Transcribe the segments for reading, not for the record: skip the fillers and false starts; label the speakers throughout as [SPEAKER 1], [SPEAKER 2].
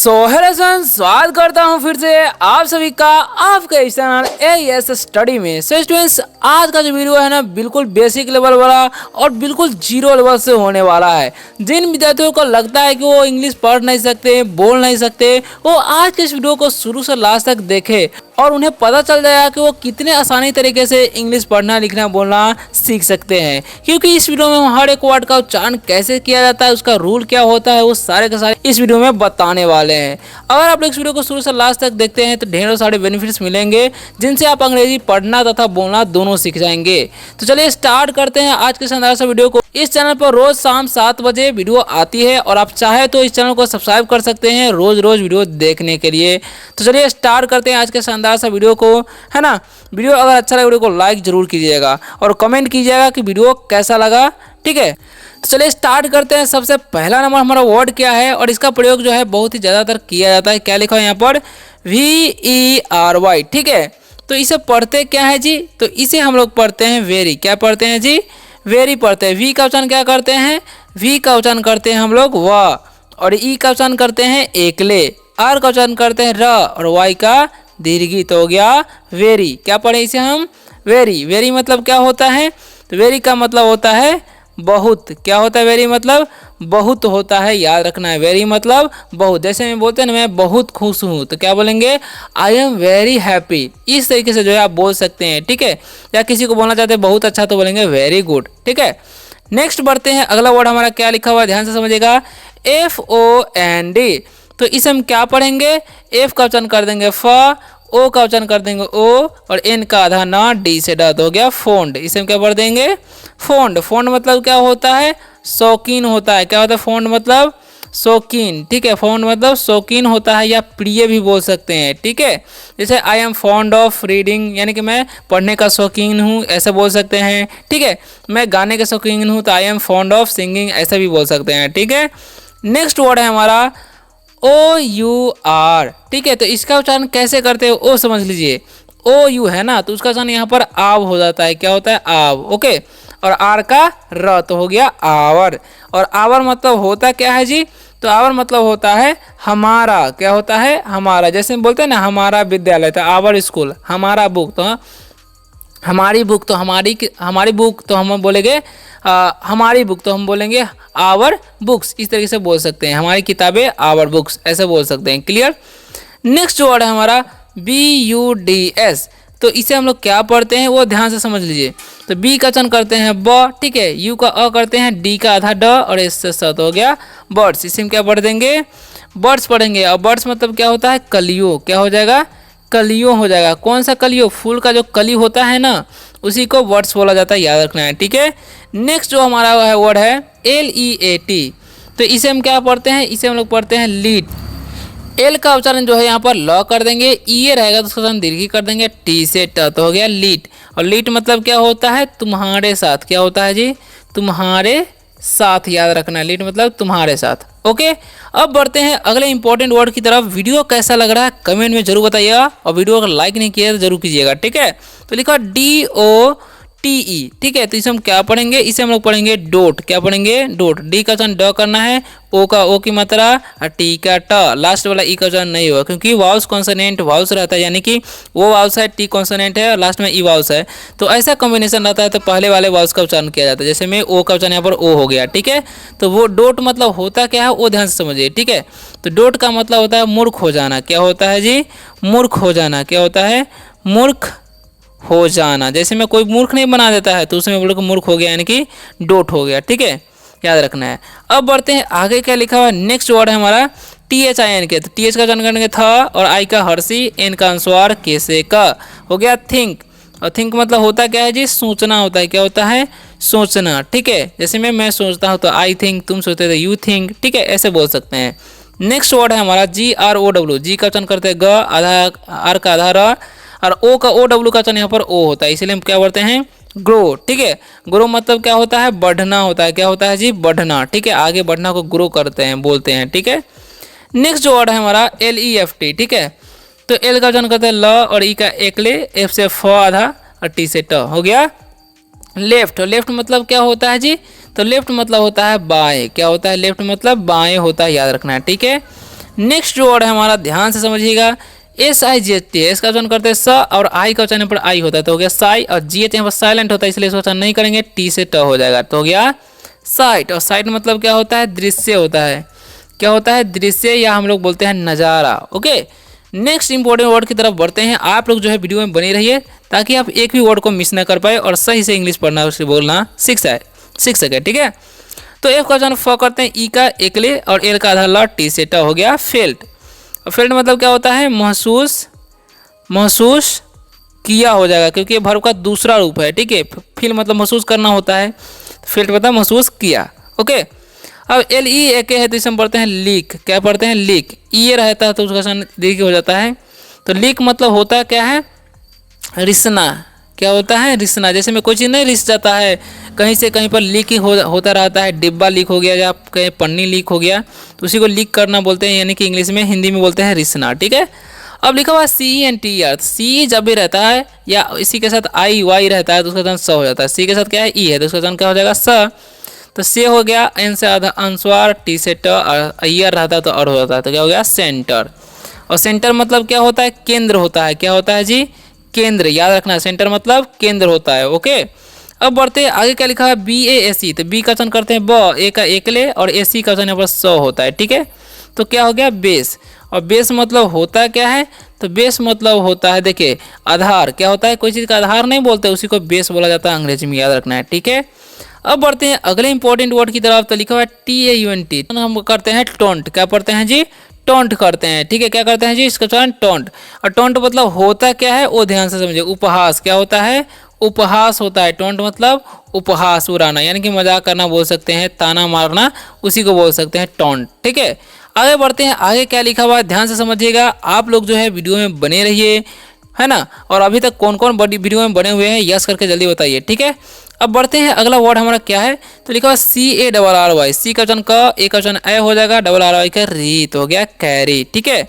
[SPEAKER 1] So hello friends, स्वागत करता हूँ फिर से आप सभी का आपके इस चैनल एएस स्टडी में। सो स्टूडेंट्स, आज का जो वीडियो है ना बिल्कुल बेसिक लेवल वाला और बिल्कुल जीरो लेवल से होने वाला है। जिन विद्यार्थियों को लगता है कि वो इंग्लिश पढ़ नहीं सकते, बोल नहीं सकते, वो आज के इस वीडियो को शुरू से लास्ट तक देखे और उन्हें पता चल जाएगा कि वो कितने आसानी तरीके से इंग्लिश पढ़ना, लिखना, बोलना सीख सकते हैं। क्योंकि इस वीडियो में हम हर एक वर्ड का उच्चारण कैसे किया जाता है, उसका रूल क्या होता है, वो सारे के सारे इस वीडियो में बताने वाले हैं। अगर आप लोग इस वीडियो को शुरू से लास्ट तक देखते हैं तो ढेरों सारे बेनिफिट्स मिलेंगे जिनसे आप अंग्रेजी पढ़ना तथा बोलना दोनों सीख जाएंगे। तो चलिए स्टार्ट करते हैं आज के शानदार सा वीडियो को। इस चैनल पर रोज शाम 7 बजे वीडियो आती है और आप चाहे तो इस चैनल को सब्सक्राइब कर सकते हैं रोज रोज वीडियो देखने के लिए। तो चलिए स्टार्ट करते हैं आज के शानदार सा वीडियो को, है ना। वीडियो अगर अच्छा लगे वीडियो को लाइक जरूर कीजिएगा और कमेंट कीजिएगा कि वीडियो कैसा लगा, ठीक है। तो चलिए स्टार्ट करते हैं। सबसे पहला नंबर हमारा वर्ड क्या है और इसका प्रयोग जो है बहुत ही ज़्यादातर किया जाता है। क्या लिखा है यहाँ पर? VERY, ठीक है। तो इसे पढ़ते क्या है जी? तो इसे हम लोग पढ़ते हैं वेरी। क्या पढ़ते हैं जी? वेरी पढ़ते हैं। वी का उच्चारण क्या करते हैं? वी का उच्चारण करते हैं हम लोग व, और ई का उच्चारण करते हैं एकले, आर का उच्चारण करते हैं र, और वाई का दीर्घित हो गया वेरी। क्या पढ़े इसे हम? वेरी। वेरी मतलब क्या होता है? तो वेरी का मतलब होता है बहुत। क्या होता है वेरी मतलब? बहुत होता है, याद रखना है। वेरी मतलब बहुत। जैसे मैं बोलते हैं ना, मैं बहुत खुश हूँ, तो क्या बोलेंगे? I am very happy. इस तरीके से जो है आप बोल सकते हैं, ठीक है। या किसी को बोलना चाहते हैं बहुत अच्छा, तो बोलेंगे वेरी गुड, ठीक है। नेक्स्ट बढ़ते हैं। अगला वर्ड हमारा क्या लिखा हुआ है, ध्यान से समझिएगा। FOND। तो इसे हम क्या पढ़ेंगे? एफ का उच्चारण कर देंगे फ, ओ का उच्चारण कर देंगे ओ, और एन का आधा ना, डी से ड हो गया फोन्ड। इसे हम क्या पढ़ देंगे? फोन्ड। फोन्ड मतलब क्या होता है? शौकीन होता है। क्या होता है फोन्ड मतलब? शौकीन, ठीक है। फोन्ड मतलब शौकीन होता है या प्रिय भी बोल सकते हैं, ठीक है। जैसे I am fond of reading, यानी कि मैं पढ़ने का शौकीन हूँ, ऐसे बोल सकते हैं, ठीक है। मैं गाने के शौकीन हूँ, तो I am fond of singing, ऐसा भी बोल सकते हैं, ठीक है। नेक्स्ट वर्ड है हमारा OUR, ठीक है। तो इसका उच्चारण कैसे करते हो ओ समझ लीजिए। OU है ना, तो उसका उच्चारण यहाँ पर आव हो जाता है। क्या होता है? आव, ओके। और आर का र, तो हो गया आवर। और आवर मतलब होता क्या है जी? तो आवर मतलब होता है हमारा। क्या होता है? हमारा। जैसे बोलते हैं ना हमारा विद्यालय, तो आवर स्कूल। हमारा बुक, तो हमारी बुक, तो हमारी बुक, तो हम बोलेंगे हमारी बुक, तो हम बोलेंगे आवर बुक्स। इस तरीके से बोल सकते हैं, हमारी किताबें आवर बुक्स, ऐसे बोल सकते हैं। क्लियर। नेक्स्ट वर्ड है हमारा BUDS। तो इसे हम लोग क्या पढ़ते हैं वो ध्यान से समझ लीजिए। तो बी का उच्चारण करते हैं ब, ठीक है। यू का अ करते हैं, डी का आधा ड, और एस से स, तो हो गया बर्ड्स। इसे हम क्या पढ़ देंगे? बर्ड्स पढ़ेंगे। और बर्ड्स मतलब क्या होता है? कलियों। क्या हो जाएगा? कलियों हो जाएगा। कौन सा कलियों? फूल का जो कली होता है ना, उसी को वर्ड्स बोला जाता है, याद रखना है, ठीक है। नेक्स्ट जो हमारा है वर्ड है LEAT। तो इसे हम क्या पढ़ते हैं? इसे हम लोग पढ़ते हैं लीट। एल का उच्चारण जो है यहाँ पर ल कर देंगे, ई रहेगा तो उसका उच्चारण दीर्घी कर देंगे, टी से ट, तो हो गया लीट। और लीट मतलब क्या होता है? तुम्हारे साथ। क्या होता है जी? तुम्हारे साथ, याद रखना है। लीट मतलब तुम्हारे साथ, ओके। अब बढ़ते हैं अगले इंपॉर्टेंट वर्ड की तरफ। वीडियो कैसा लग रहा है कमेंट में जरूर बताइएगा, और वीडियो अगर लाइक नहीं किया तो जरूर कीजिएगा, ठीक है। तो लिखा DOTE, ठीक है। तो इसे हम क्या पढ़ेंगे? इसे हम लोग पढ़ेंगे डोट। क्या पढ़ेंगे? डोट। डी का उच्चारण ड करना है, ओ का ओ की मात्रा, और टी का ट, लास्ट वाला ई का उच्चारण नहीं होगा, क्योंकि वाउस कॉन्सोनेंट वाउस रहता है, यानी कि वो वाउस है, टी कॉन्सोनेंट है, और लास्ट में ई वाउस है। तो ऐसा कॉम्बिनेशन रहता है, तो पहले वाले वाउस का उच्चारण किया जाता है। जैसे में ओ का उच्चारण यहाँ पर ओ हो गया, ठीक है। तो वो डोट मतलब होता क्या है वो ध्यान से समझिए, ठीक है। तो डोट का मतलब होता है मूर्ख हो जाना। क्या होता है जी? मूर्ख हो जाना। क्या होता है? मूर्ख हो जाना। जैसे में कोई मूर्ख नहीं बना देता है, तो उसमें बोलो कि मूर्ख हो गया, यानी कि डोट हो गया, ठीक है। याद रखना है। अब बढ़ते हैं आगे, क्या लिखा हुआ है? नेक्स्ट वर्ड है हमारा THIN के। तो TH का उच्चारण करेंगे थ, और आई का हर्षी, एन का अनुस्वार, के से क, हो गया थिंक। और थिंक मतलब होता क्या है जी? सोचना होता है। क्या होता है? सोचना, ठीक है। जैसे मैं सोचता हूँ, तो आई थिंक, तुम सोचते तो यू थिंक, ठीक है, ऐसे बोल सकते हैं। नेक्स्ट वर्ड है हमारा GROW। जी का उच्चारण करते हैं ग, आधा आर का आधा र, और ओ का OW का उच्चारण यहाँ पर ओ होता है, इसलिए हम क्या बोलते हैं? ग्रो, ठीक है। ग्रो मतलब क्या होता है? बढ़ना होता है। क्या होता है जी? बढ़ना, ठीक है। आगे बढ़ना को ग्रो करते हैं, बोलते हैं, ठीक है। नेक्स्ट जो वर्ड है हमारा LEFT, ठीक है। तो एल का उच्चारण करते हैं ल, और ई का एकले, एफ से फ आधा, और टी से ट, हो गया लेफ्ट। लेफ्ट मतलब क्या होता है जी? तो लेफ्ट मतलब होता है बाएं। क्या होता है? लेफ्ट मतलब बाएं होता है, याद रखना है, ठीक है। नेक्स्ट जो वर्ड है हमारा, ध्यान से समझिएगा, SIGHT, एस का उच्चारण करते हैं स, और आई का उच्चारण पर आई होता है तो हो गया साई, और GH यहाँ पर साइलेंट होता है इसलिए इसका उच्चारण नहीं करेंगे, टी से ट हो जाएगा तो हो गया साइट। और साइट मतलब क्या होता है, दृश्य होता है। क्या होता है, दृश्य, या हम लोग बोलते हैं नज़ारा। ओके, नेक्स्ट इंपॉर्टेंट वर्ड की तरफ बढ़ते हैं। आप लोग जो है वीडियो में बने रहिए ताकि आप एक भी वर्ड को मिस ना कर पाए और सही से इंग्लिश पढ़ना उससे बोलना सीख सके। ठीक है, तो एफ का उच्चारण फ करते हैं, ई का एकले, और एल का आधा ल, टी से ट हो गया फेल्ट। और फेल्ट मतलब क्या होता है, महसूस किया हो जाएगा, क्योंकि ये वर्ब का दूसरा रूप है। ठीक है, फील मतलब महसूस करना होता है, फेल्ट मतलब महसूस किया। ओके, अब LEAK है तो इसे हम पढ़ते हैं लीक। क्या पढ़ते हैं, लीक। ये रहता है तो उसका उच्चारण दीर्घ हो जाता है। तो लीक मतलब होता है क्या है, रिसना। क्या होता है, रिसना। जैसे में कोई चीज़ नहीं रिस जाता है, कहीं से कहीं पर लीक होता रहता है, डिब्बा लीक हो गया या कहीं पन्नी लीक हो गया तो उसी को लीक करना बोलते हैं, यानी कि इंग्लिश में, हिंदी में बोलते हैं रिसना। ठीक है, अब लिखा हुआ CENTER, सी जब भी रहता है या इसी के साथ IY रहता है तो उसका उच्चारण स हो जाता है। सी के साथ क्या है, ई है तो उसका उच्चारण क्या हो जाएगा, स। तो से हो गया, एन से आधा अनुस्वार, टी से ट, ईयर रहता है तो अर हो जाता है तो क्या हो गया, सेंटर। और सेंटर मतलब क्या होता है, केंद्र होता है। क्या होता है जी, केंद्र। याद रखना, सेंटर मतलब केंद्र होता है। ओके, अब बढ़ते हैं आगे। क्या लिखा है, BASE, तो बी का उच्चारण करते हैं ब, ए का एकले, और AC का उच्चारण यहाँ पर स होता है। ठीक है, तो क्या हो गया, बेस। और बेस मतलब होता क्या है, तो बेस मतलब होता है, देखिए, आधार। क्या होता है, कोई चीज़ का आधार नहीं बोलते, उसी को बेस बोला जाता है अंग्रेजी में, याद रखना है। ठीक है, अब बढ़ते हैं अगले इंपॉर्टेंट वर्ड की तरफ। तो लिखा हुआ है TAUNT, हम करते हैं टोंट। क्या पढ़ते हैं जी, टोंट करते हैं। ठीक है, क्या करते हैं जी, इसका उच्चारण टोंट। और टोंट मतलब होता क्या है, वो ध्यान से समझिए, उपहास। क्या होता है, उपहास होता है। टोंट मतलब उपहास, उड़ाना, यानी कि मजाक करना बोल सकते हैं, ताना मारना, उसी को बोल सकते हैं टोंट। ठीक है, आगे बढ़ते हैं। आगे क्या लिखा हुआ है ध्यान से समझिएगा। आप लोग जो है वीडियो में बने रहिए, है ना। और अभी तक कौन कौन बड़ी वीडियो में बने हुए हैं यस करके जल्दी बताइए। ठीक है, अब बढ़ते हैं। अगला वर्ड हमारा क्या है, तो लिखा हुआ CARRY, सी का वचन क, ए का वचन ए हो जाएगा, RRY का री, तो हो गया कैरी। ठीक है,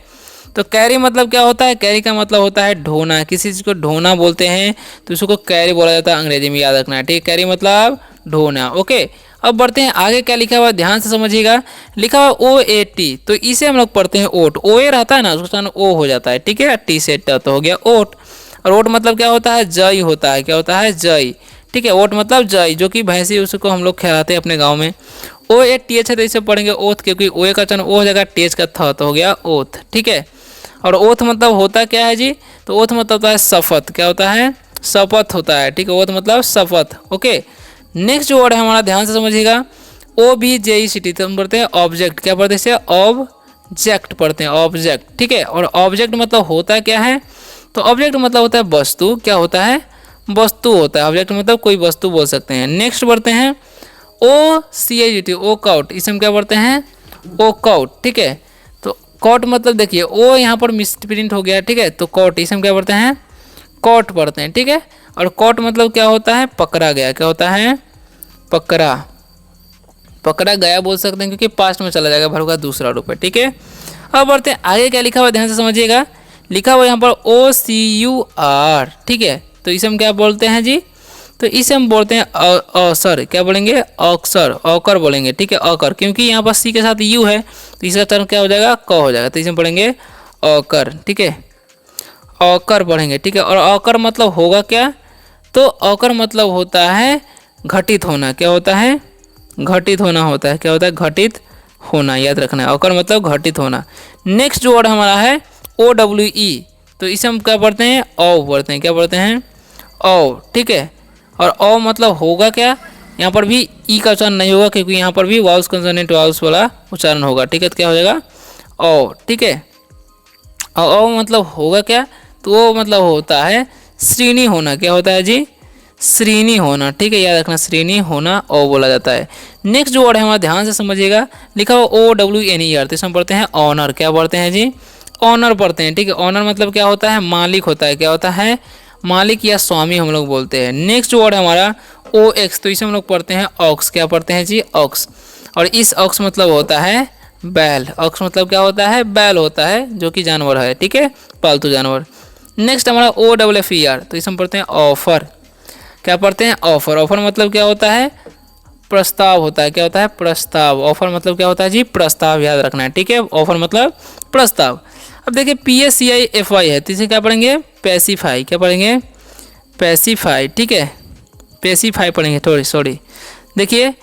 [SPEAKER 1] तो कैरी मतलब क्या होता है, कैरी का मतलब होता है ढोना। किसी चीज़ को ढोना बोलते हैं तो उसको कैरी बोला जाता है अंग्रेजी में, याद रखना है। ठीक है, कैरी मतलब ढोना। ओके, अब बढ़ते हैं आगे। क्या लिखा हुआ ध्यान से समझिएगा। लिखा हुआ OAT, तो इसे हम लोग पढ़ते हैं ओट। OA रहता है ना, उसका ओ हो जाता है। ठीक है, टी से ट तो हो गया ओट। और ओट मतलब क्या होता है, जय होता है। क्या होता है, जय। ठीक है, ओट मतलब जय, जो कि भैंसी उसको हम लोग खिलाते हैं अपने गाँव में। OATH है तो इसे पढ़ेंगे ओथ, क्योंकि ओए का उच्चारण ओ हो जाएगा, टेज का थ तो हो गया ओथ। ठीक है, और ओथ मतलब होता क्या है जी, तो ओथ मतलब होता है शपथ। क्या होता है, शपथ होता है। ठीक है, ओथ मतलब शपथ। ओके, नेक्स्ट जो वर्ड है हमारा ध्यान से समझिएगा, OBJECT, तो हम पढ़ते हैं ऑब्जेक्ट। क्या पढ़ते हैं, ऑब्जेक्ट पढ़ते हैं, ऑब्जेक्ट। ठीक है, और ऑब्जेक्ट मतलब होता क्या है, तो ऑब्जेक्ट मतलब होता है वस्तु। क्या होता है, वस्तु होता है। ऑब्जेक्ट मतलब कोई वस्तु बोल सकते हैं। नेक्स्ट बढ़ते हैं OCAUT, ओकाउट, इसे हम क्या पढ़ते हैं, ओकाउट। ठीक है, तो कॉट मतलब देखिए, ओ यहाँ पर मिसप्रिंट हो गया। ठीक है, तो कॉट, इसे हम क्या पढ़ते हैं, कॉट पढ़ते हैं। ठीक है, और कॉट मतलब क्या होता है, पकड़ा गया। क्या होता है, पकड़ा गया बोल सकते हैं, क्योंकि पास्ट में चला जाएगा, वर्ब का दूसरा रूप है। ठीक है, अब बढ़ते हैं आगे। क्या लिखा हुआ ध्यान से समझिएगा। लिखा हुआ यहाँ पर OCUR। ठीक है, तो इसे हम क्या बोलते हैं जी, तो इसे हम बोलते हैं अवसर। क्या बोलेंगे, अक्सर, औकर बोलेंगे। ठीक है, अकर, क्योंकि यहाँ पर सी के साथ यू है तो इसका टर्म क्या हो जाएगा, क हो जाएगा, तो इसे हम पढ़ेंगे औकर। ठीक है, औकर पढ़ेंगे। ठीक है, और औकर मतलब होगा क्या, तो औकर मतलब होता है घटित होना। क्या होता है, घटित होना होता है। क्या होता है, घटित होना, याद रखना है, औकर मतलब घटित होना। नेक्स्ट जो वर्ड हमारा है OWE, तो इसे हम क्या पढ़ते हैं, औ पढ़ते हैं। क्या पढ़ते हैं, औ। ठीक है, और औ मतलब होगा क्या, यहाँ पर भी ई का उच्चारण नहीं होगा, क्योंकि यहाँ पर भी वाउस कंसोनेंट वाउस वाला उच्चारण होगा। ठीक है, तो क्या हो जाएगा, औ। ठीक है, और औ मतलब होगा क्या, तो वो मतलब होता है श्रेणी होना। क्या होता है जी, श्रेणी होना। ठीक है, याद रखना, श्रेणी होना ओ बोला जाता है। नेक्स्ट जो वर्ड है हमारा ध्यान से समझिएगा। लिखा हुआ OWNER, तो इसमें पढ़ते हैं ऑनर। क्या पढ़ते हैं जी, ऑनर पढ़ते हैं। ठीक है, ऑनर मतलब क्या होता है, मालिक होता है। क्या होता है, मालिक या स्वामी हम लोग बोलते हैं। नेक्स्ट वर्ड है हमारा OX, तो इसे हम लोग पढ़ते हैं ऑक्स। क्या पढ़ते हैं जी, ऑक्स। और इस ऑक्स मतलब होता है बैल। ऑक्स मतलब क्या होता है, बैल होता है, जो कि जानवर है। ठीक है, पालतू जानवर। नेक्स्ट हमारा OFFER, तो इसे हम पढ़ते हैं ऑफर। क्या पढ़ते हैं, ऑफर। ऑफर मतलब क्या होता है, प्रस्ताव होता है। क्या होता है? प्रस्ताव। ऑफर मतलब क्या होता है जी? प्रस्ताव, याद रखना है, ठीक है। ऑफर मतलब प्रस्ताव। अब देखिए PACIFY है, तो इसे क्या पढ़ेंगे? पैसिफाई। क्या पढ़ेंगे? पैसिफाई, ठीक है, पेसिफाई पढ़ेंगे, सॉरी। देखिए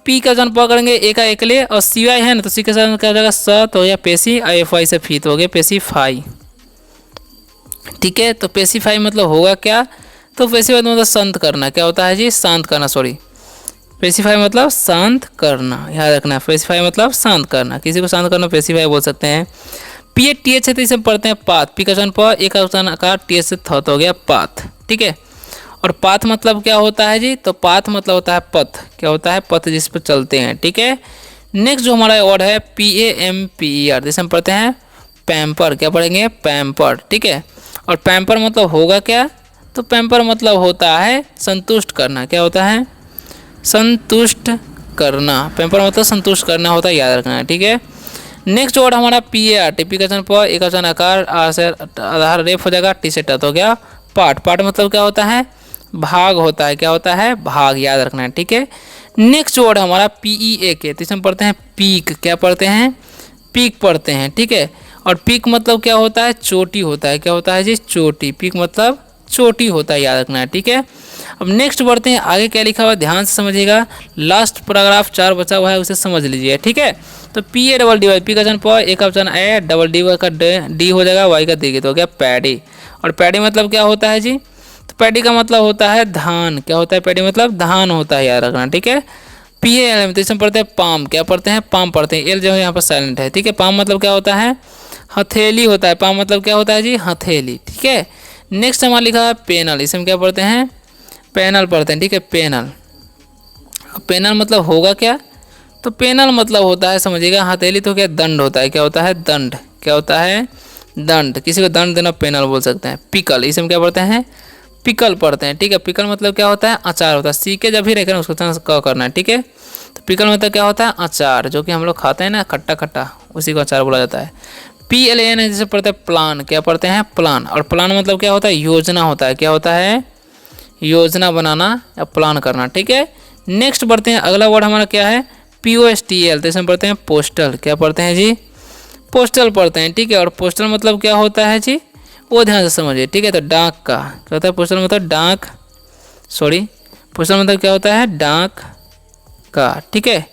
[SPEAKER 1] पी का जन पकड़ेंगे, ए का एक लिए, और CY है ना, तो सी के साथ क्या हो जाएगा? स, तो हो गया पेसी, IFY से फी, तो हो गया पेसिफाई, ठीक है। तो पेसिफाई मतलब होगा क्या? तो पेसिफाई मतलब शांत करना। क्या होता है जी? शांत करना, सॉरी। पेसिफाई मतलब शांत करना, याद रखना। पेसिफाई मतलब शांत करना, किसी को शांत करना पेसिफाई बोल सकते हैं। PATH है तो इसे पढ़ते हैं पाथ। पी का प, एक आकार, TH से थ, तो हो गया पाथ, ठीक है। और पाथ मतलब क्या होता है जी? तो पाथ मतलब होता है पथ। क्या होता है? पथ, जिस पर चलते हैं, ठीक है। नेक्स्ट जो हमारा वर्ड है PAMPER, जैसे हम पढ़ते हैं पैम्पर। क्या पढ़ेंगे? पैम्पर, ठीक है। और पैम्पर मतलब होगा क्या? तो पैम्पर मतलब होता है संतुष्ट करना। क्या होता है? संतुष्ट करना। पैम्पर मतलब संतुष्ट करना होता है, याद रखना है, ठीक है। नेक्स्ट वर्ड हमारा PART। पी का जन प, एक वचन आकार, आर से आधार रेफ हो जाएगा, टी से ट, तो हो गया पाठ। पाठ मतलब क्या होता है? भाग होता है। क्या होता है? भाग, याद रखना है, ठीक है। नेक्स्ट वर्ड हमारा PEAK, तो इसमें पढ़ते हैं पीक। क्या पढ़ते हैं? पीक पढ़ते हैं, ठीक है। और पीक मतलब क्या होता है? चोटी होता है। क्या होता है जी? चोटी। पीक मतलब चोटी होता है, याद रखना है, ठीक है। अब नेक्स्ट बढ़ते हैं, आगे क्या लिखा हुआ है ध्यान से समझिएगा। लास्ट पैराग्राफ 4 बचा हुआ है, उसे समझ लीजिए, ठीक है। तो PADDY, पी का जन प, एक का वचन ए, डबल डी का डी हो जाएगा, वाई का दी, तो हो गया पैडी। और पैडी मतलब क्या होता है जी? तो पैडी का मतलब होता है धान। क्या होता है? पैडी मतलब धान होता है, याद रखना, ठीक है। PALM, तो इसमें पढ़ते हैं पाम। क्या पढ़ते हैं? पाम पढ़ते हैं। एल जो है यहाँ पर साइलेंट है, ठीक है। पाम मतलब क्या होता है? हथेली होता है। पाम मतलब क्या होता है जी? हथेली, ठीक है। नेक्स्ट हमारा लिखा है पैनल, इसमें क्या पढ़ते हैं? पैनल पढ़ते हैं, ठीक है, पैनल। पैनल मतलब होगा क्या? तो पैनल मतलब होता है, समझिएगा, हथेली तो क्या? दंड होता है। क्या होता है? दंड। क्या होता है? दंड। किसी को दंड देना पैनल बोल सकते हैं। पिकल, इसमें क्या पढ़ते हैं? पिकल पढ़ते हैं, ठीक है। पिकल मतलब क्या होता है? अचार होता है। सी के जब भी रखें उसको क करना है, ठीक है। तो पिकल मतलब क्या होता है? अचार, जो कि हम लोग खाते हैं ना, खट्टा खट्टा, उसी को अचार बोला जाता है। PLAN है, जिसे पढ़ते हैं प्लान। क्या पढ़ते हैं? प्लान। और प्लान मतलब क्या होता है? योजना होता है। क्या होता है? योजना बनाना या प्लान करना, ठीक है। नेक्स्ट बढ़ते हैं, अगला वर्ड हमारा क्या है? POSTL, तो इसमें पढ़ते हैं पोस्टल। क्या पढ़ते हैं जी? पोस्टल पढ़ते हैं, ठीक है। और पोस्टल मतलब क्या होता है जी? वो ध्यान से समझिए, ठीक है। तो डाक का क्या होता है? पोस्टल मतलब डाक, सॉरी, पोस्टल मतलब क्या होता है? डाक का, ठीक है।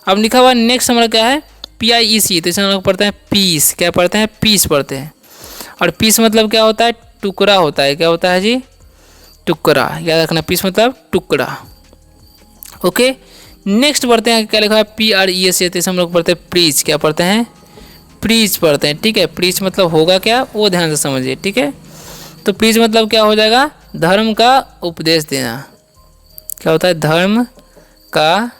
[SPEAKER 1] अब लिखा हुआ नेक्स्ट हमारा क्या है? PIEC, तो इसमें हम लोग पढ़ते हैं पीस। क्या पढ़ते हैं? पीस पढ़ते हैं। और पीस मतलब क्या होता है? टुकड़ा होता है। क्या होता है जी? टुकड़ा, याद रखना, पीस मतलब टुकड़ा, ओके। नेक्स्ट पढ़ते हैं, क्या लिखा है? PRES, तो इसे हम लोग पढ़ते हैं प्रीच। क्या पढ़ते हैं? प्रीच पढ़ते हैं, ठीक है। प्रीच मतलब होगा क्या? वो ध्यान से समझिए, ठीक है। तो प्रीच मतलब क्या हो जाएगा? धर्म का उपदेश देना। क्या होता है? धर्म का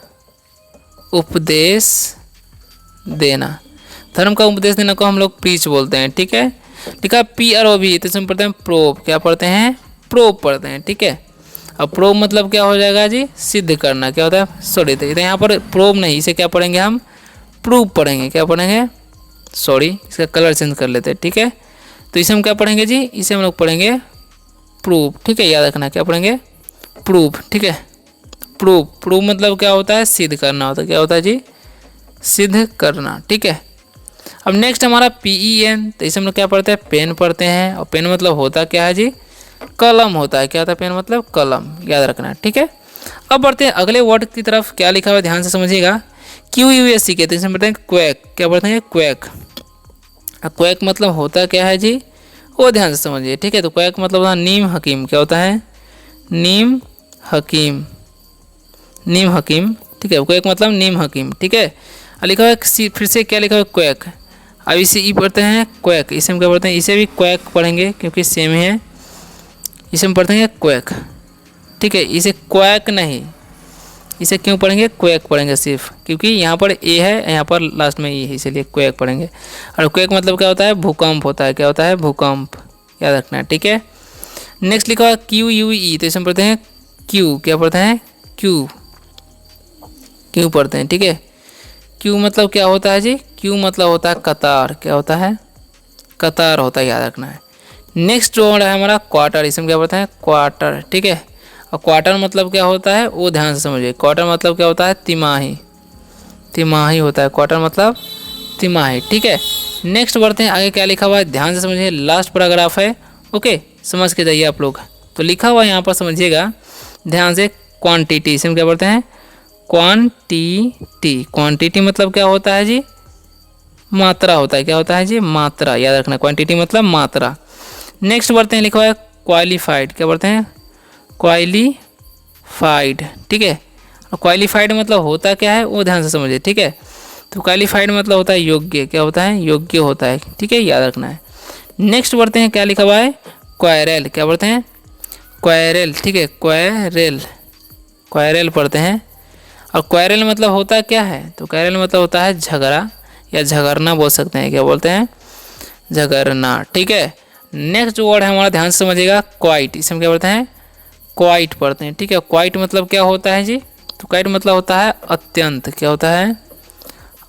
[SPEAKER 1] उपदेश देना। धर्म का उपदेश देना को हम लोग प्रीच बोलते हैं, ठीक है। लिखा PROV, तो इसमें पढ़ते हैं प्रोब। क्या पढ़ते हैं? प्रोब पढ़ते हैं, ठीक है। अब प्रोब मतलब क्या हो जाएगा जी? सिद्ध करना। क्या होता है? सॉरी, तो यहाँ पर प्रोब नहीं, इसे क्या पढ़ेंगे हम? प्रूव पढ़ेंगे। क्या पढ़ेंगे? सॉरी, इसका कलर चेंज कर लेते हैं, ठीक है। तो इसे हम क्या पढ़ेंगे जी? इसे हम लोग पढ़ेंगे प्रूव, ठीक है, याद रखना। क्या पढ़ेंगे? प्रूव, ठीक है। प्रूव, प्रूव मतलब क्या होता है? सिद्ध करना होता है। क्या होता है जी? सिद्ध करना, ठीक है। अब नेक्स्ट हमारा PEN, तो इसे हम लोग क्या पढ़ते हैं? पेन पढ़ते हैं। और पेन मतलब होता क्या है जी? कलम होता है। क्या होता है? पेन मतलब कलम, याद रखना, ठीक है। अब बढ़ते हैं अगले वर्ड की तरफ, क्या लिखा हुआ है ध्यान से समझिएगा। QUSC के, तो इसमें पढ़ते हैं क्वैक। क्या पढ़ते हैं? क्वैक। क्वैक मतलब होता क्या है जी? वो ध्यान से समझिए, ठीक है। तो क्वैक मतलब होता है नीम हकीम। क्या होता है? नीम हकीम, नीम हकीम, ठीक है। क्वैक मतलब नीम हकीम, ठीक है। लिखा हुआ है फिर से, क्या लिखा हुआ है? क्वैक। अब इसे ई पढ़ते हैं क्वैक, इसे हम क्या पढ़ते हैं? इसे भी क्वैक पढ़ेंगे क्योंकि सेम ही है। इसे हम पढ़ते हैं क्वैक, ठीक है। इसे क्वैक नहीं, इसे क्यों पढ़ेंगे? क्वैक पढ़ेंगे सिर्फ, क्योंकि यहाँ पर ए है, यहाँ पर लास्ट में ई है, इसलिए क्वैक पढ़ेंगे। और क्वैक मतलब क्या होता है? भूकंप होता है। क्या होता है? भूकंप, याद रखना है, ठीक है। नेक्स्ट लिखा हुआ QUE, तो इसे हम पढ़ते हैं क्यू। क्या पढ़ते हैं? क्यू, क्यू पढ़ते हैं, ठीक है। क्यू मतलब क्या होता है जी? क्यू मतलब होता है कतार। क्या होता है? कतार होता है, याद रखना है। नेक्स्ट जो है हमारा क्वार्टर, इसमें क्या पढ़ते हैं? क्वार्टर, ठीक है। और क्वार्टर मतलब क्या होता है वो ध्यान से समझिए। क्वार्टर मतलब क्या होता है तिमाही, तिमाही होता है क्वार्टर मतलब तिमाही। ठीक है, नेक्स्ट बढ़ते हैं आगे क्या लिखा हुआ है ध्यान से समझिए, लास्ट पैराग्राफ है। ओके, समझ के जाइए आप लोग। तो लिखा हुआ है यहाँ पर समझिएगा ध्यान से, क्वांटिटी, इसे हम क्या बोलते हैं क्वांटिटी। क्वांटिटी मतलब क्या होता है जी, मात्रा होता है। क्या होता है जी, मात्रा, याद रखना क्वांटिटी मतलब मात्रा। नेक्स्ट बढ़ते हैं, लिखा हुआ है क्वालिफाइड, क्या बोलते हैं क्वालिफाइड। ठीक है, और क्वालिफाइड मतलब होता क्या है वो ध्यान से समझिए। ठीक है, तो क्वालिफाइड मतलब होता है योग्य, क्या होता है योग्य होता है। ठीक है, याद रखना है। नेक्स्ट बढ़ते हैं, क्या लिखा हुआ है क्वायरल, क्या बोलते हैं क्वायरल। ठीक है, क्वायरल, क्वायरल पढ़ते हैं। और क्वायरल मतलब होता क्या है, तो क्वायरल मतलब होता है झगड़ा या झगड़ना बोल सकते हैं, क्या बोलते हैं झगड़ना। ठीक है, नेक्स्ट जो वर्ड है हमारा ध्यान से समझिएगा क्वाइट, इसे हम क्या बोलते हैं क्वाइट पढ़ते हैं। ठीक है, क्वाइट मतलब क्या होता है जी, तो क्वाइट मतलब होता है अत्यंत, क्या होता है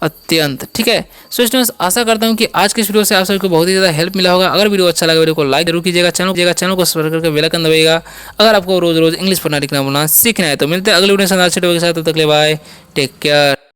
[SPEAKER 1] अत्यंत। ठीक है, सो स्टूडेंट्स आशा करता हूँ कि आज के इस वीडियो से आप सभी को बहुत ही ज़्यादा हेल्प मिला होगा। अगर वीडियो अच्छा लगा वीडियो को लाइक जरूर कीजिएगा, चैनल को सब्सक्राइब करके बेल आइकन दबाइएगा। अगर आपको रोज रोज इंग्लिश पढ़ना लिखना बोलना सीखना है तो मिलते हैं अगले वीडियो में अच्छे टॉपिक के साथ। तब तक के लिए बाय, टेक केयर।